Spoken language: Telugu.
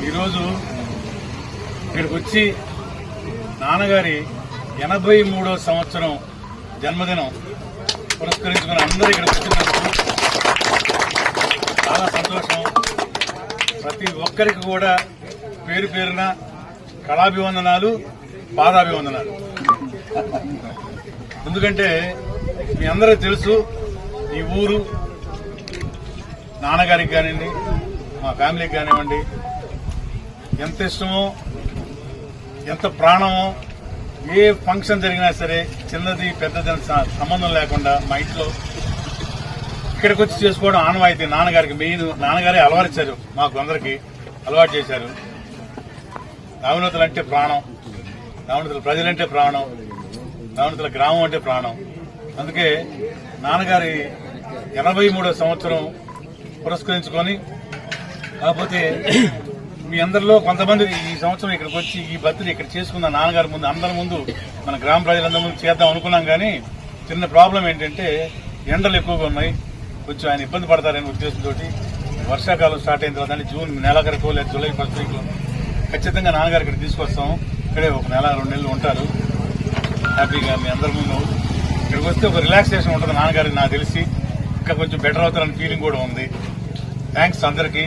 ఈరోజు ఇక్కడికి వచ్చి నాన్నగారి 83వ సంవత్సరం జన్మదినం పురస్కరించుకుని అందరూ ఇక్కడ కూర్చున్నందుకు చాలా సంతోషం. ప్రతి ఒక్కరికి కూడా పేరు పేరున కళాభివందనాలు, పాదాభివందనాలు. ఎందుకంటే మీ అందరికీ తెలుసు ఈ ఊరు నాన్నగారికి కానివ్వండి, మా ఫ్యామిలీకి కానివ్వండి ఎంత ఇష్టమో, ఎంత ప్రాణమో. ఏ ఫంక్షన్ జరిగినా సరే చిన్నది పెద్దది సంబంధం లేకుండా మా ఇంట్లో ఇక్కడికి వచ్చి చేసుకోవడం ఆనవాయితీ. నాన్నగారికి మెయిన్ నాన్నగారే అలవారిచ్చారు, మాకు అందరికీ అలవాటు చేశారు. రామనూతలు అంటే ప్రాణం, రామనూతల ప్రజలంటే ప్రాణం, రామనూతల గ్రామం అంటే ప్రాణం. అందుకే నాన్నగారి 83వ సంవత్సరం పురస్కరించుకొని, కాకపోతే మీ అందరిలో కొంతమంది ఈ సంవత్సరం ఇక్కడికి వచ్చి ఈ బర్త్డే ఇక్కడ చేసుకున్న నాన్నగారి ముందు అందరి ముందు మన గ్రామ ప్రజలందరి ముందు చేద్దాం అనుకున్నాం. కానీ చిన్న ప్రాబ్లం ఏంటంటే ఎండలు ఎక్కువగా ఉన్నాయి, కొంచెం ఆయన ఇబ్బంది పడతారనే ఉద్దేశంతో వర్షాకాలం స్టార్ట్ అయిన తర్వాత జూన్ నెలాఖరుకో లేదా జూలై ఫస్ట్ వీక్ లో ఖచ్చితంగా నాన్నగారు ఇక్కడ తీసుకొస్తాం. ఇక్కడే ఒక నెల 2 నెలలు ఉంటారు హ్యాపీగా మీ అందరి ముందు. ఇక్కడికి వస్తే ఒక రిలాక్సేషన్ ఉంటుంది నాన్నగారికి, నాకు తెలిసి ఇంకా కొంచెం బెటర్ అవుతారని ఫీలింగ్ కూడా ఉంది. థ్యాంక్స్ అందరికీ.